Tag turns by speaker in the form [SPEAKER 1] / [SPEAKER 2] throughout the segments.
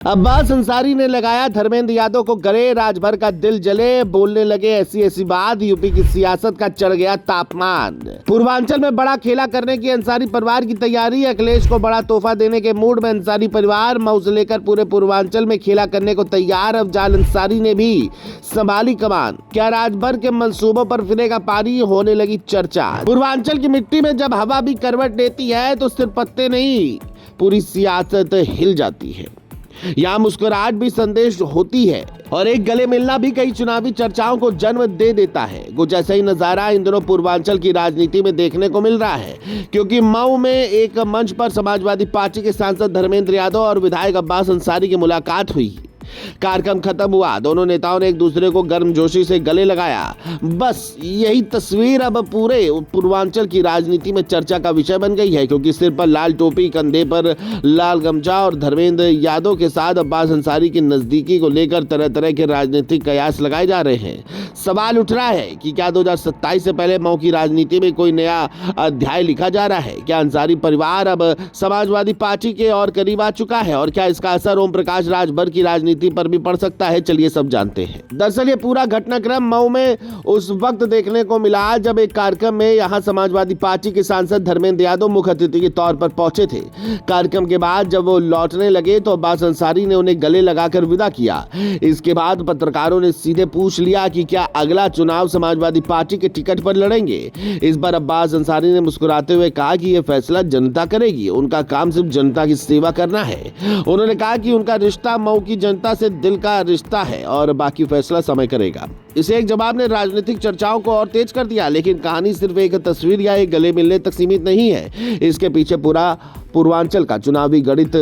[SPEAKER 1] अब्बास अंसारी ने लगाया धर्मेंद्र यादव को गले, राजभर का दिल जले, बोलने लगे ऐसी ऐसी बात, यूपी की सियासत का चढ़ गया तापमान। पूर्वांचल में बड़ा खेला करने की अंसारी परिवार की तैयारी, अखिलेश को बड़ा तोहफा देने के मूड में अंसारी परिवार, मऊ से लेकर पूरे पूर्वांचल में खेला करने को तैयार। अफजाल अंसारी ने भी संभाली कमान, क्या राजभर के मंसूबों पर फिरेगा पानी, होने लगी चर्चा। पूर्वांचल की मिट्टी में जब हवा भी करवट लेती है तो सिर्फ पत्ते नहीं, पूरी सियासत हिल जाती है। यहाँ मुस्कुराहट भी संदेश होती है और एक गले मिलना भी कई चुनावी चर्चाओं को जन्म दे देता है। कुछ ऐसा ही नजारा इन दिनों पूर्वांचल की राजनीति में देखने को मिल रहा है, क्योंकि मऊ में एक मंच पर समाजवादी पार्टी के सांसद धर्मेंद्र यादव और विधायक अब्बास अंसारी की मुलाकात हुई। कार्यक्रम खत्म हुआ, दोनों नेताओं ने एक दूसरे को गर्मजोशी से गले लगाया। बस यही तस्वीर अब पूरे पूर्वांचल की राजनीति में चर्चा का विषय बन गई है, क्योंकि सिर पर लाल टोपी, कंधे पर लाल गमछा और धर्मेंद्र यादव के साथ अब्बास अंसारी की नजदीकी को लेकर तरह तरह के राजनीतिक कयास लगाए जा रहे हैं। सवाल उठ रहा है कि क्या 2027 से पहले मऊ की राजनीति में कोई नया अध्याय लिखा जा रहा है? क्या अंसारी परिवार अब समाजवादी पार्टी के और करीब आ चुका है, और क्या इसका असर ओम प्रकाश राजभर की राजनीति पर भी पड़ सकता है? चलिए सब जानते हैं। दरअसल ये पूरा घटनाक्रम मऊ में उस वक्त देखने को मिला जब एक कार्यक्रम में यहां समाजवादी पार्टी के सांसद धर्मेंद्र यादव मुख्य अतिथि के तौर पर पहुंचे थे। कार्यक्रम के बाद जब वो लौटने लगे तो अब्बास अंसारी ने उन्हें गले लगाकर विदा किया। इसके बाद पत्रकारों ने सीधे पूछ लिया कि क्या अगला चुनाव समाजवादी पार्टी के टिकट पर लड़ेंगे। इस बार अब्बास अंसारी ने मुस्कुराते हुए कहा कि यह फैसला जनता करेगी, उनका काम सिर्फ जनता की सेवा करना है। उन्होंने कहा कि उनका रिश्ता मऊ की जनता से दिल का रिश्ता है और बाकी फैसला समय करेगा। इसे एक जवाब ने राजनीतिक चर्चाओं को और तेज कर दिया, लेकिन कहानी सिर्फ एक तस्वीर या एक गले मिलने तक सीमित नहीं है। इसके पीछे पूरा पूर्वांचल का चुनावी गणित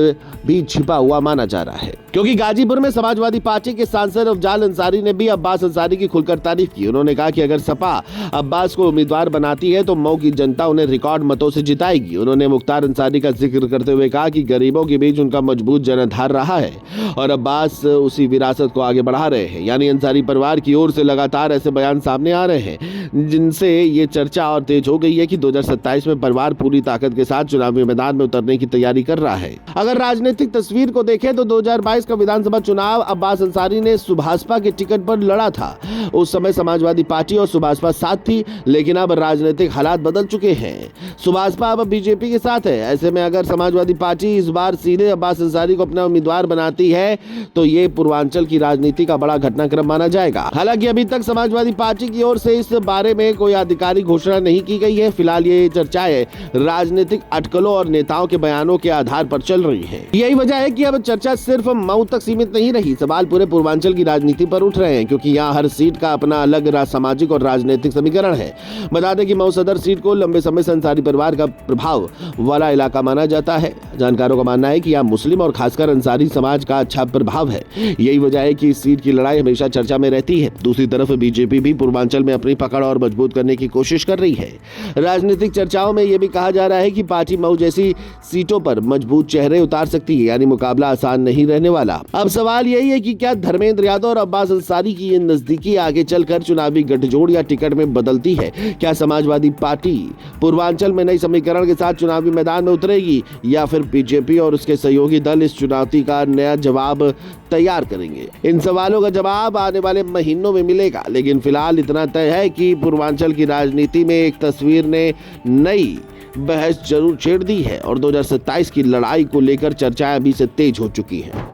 [SPEAKER 1] भी छिपा हुआ माना जा रहा है, क्योंकि गाजीपुर में समाजवादी पार्टी के सांसद अफजाल अंसारी ने भी अब्बास अंसारी की खुलकर तारीफ की। उन्होंने कहा कि अगर सपा अब्बास को उम्मीदवार बनाती है तो मऊ की जनता उन्हें रिकॉर्ड मतों से जिताएगी। उन्होंने मुख्तार अंसारी का जिक्र करते हुए कहा कि गरीबों के बीच उनका मजबूत जनाधार रहा है और अब्बास उसी विरासत को आगे बढ़ा रहे हैं। यानी अंसारी परिवार की ओर से लगातार ऐसे बयान सामने आ रहे हैं जिनसे ये चर्चा और तेज हो गई है कि 2027 में परिवार पूरी ताकत के साथ चुनावी मैदान में उतरने की तैयारी कर रहा है। अगर राजनीतिक तस्वीर को देखें तो 2022 का विधानसभा चुनाव अब्बास अंसारी ने सुभाषपा के टिकट पर लड़ा था। उस समय समाजवादी पार्टी और सुभाषपा साथ थी, लेकिन अब राजनीतिक हालात बदल चुके हैं। सुभाषपा अब बीजेपी के साथ है। ऐसे में अगर समाजवादी पार्टी इस बार सीधे अब्बास अंसारी को अपना उम्मीदवार बनाती है तो ये पूर्वांचल की राजनीति का बड़ा घटनाक्रम माना जाएगा। हालांकि अभी तक समाजवादी पार्टी की ओर से इस बारे में कोई आधिकारिक घोषणा नहीं की गई है। फिलहाल ये चर्चाएं राजनीतिक अटकलों और नेताओं के बयानों के आधार पर चल रही है। यही वजह है कि अब चर्चा सिर्फ मऊ तक सीमित नहीं रही, सवाल पूरे पूर्वांचल की राजनीति पर उठ रहे हैं, क्योंकि यहाँ हर सीट का अपना अलग सामाजिक और राजनीतिक समीकरण है। बता दें कि मऊ सदर सीट को लंबे समय से अंसारी परिवार का प्रभाव वाला इलाका माना जाता है। जानकारों का मानना है कि यहाँ मुस्लिम और खासकर अंसारी समाज का अच्छा प्रभाव है। यही वजह है कि इस सीट की लड़ाई हमेशा चर्चा में रहती है। दूसरी तरफ बीजेपी भी पूर्वांचल में अपनी पकड़ और मजबूत करने की कोशिश कर रही है। राजनीतिक चर्चाओं में यह भी कहा जा रहा है कि पार्टी मऊ जैसी सीटों पर मजबूत चेहरे उतार सकती है, यानी मुकाबला आसान नहीं रहने वाला। अब सवाल यही है कि क्या धर्मेंद्र यादव और अब्बास अंसारी की ये नजदीकी आगे चलकर चुनावी गठजोड़ या टिकट में बदलती है? क्या समाजवादी पार्टी पूर्वांचल में नई समीकरण के साथ चुनावी मैदान में उतरेगी, या फिर बीजेपी और उसके सहयोगी दल इस चुनौती का नया जवाब तैयार करेंगे? इन सवालों का जवाब आने वाले महीनों में मिलेगा, लेकिन फिलहाल इतना तय है कि पूर्वांचल की राजनीति में एक तस्वीर ने नई बहस जरूर छेड़ दी है और 2027 की लड़ाई को लेकर चर्चाएं अभी से तेज हो चुकी हैं।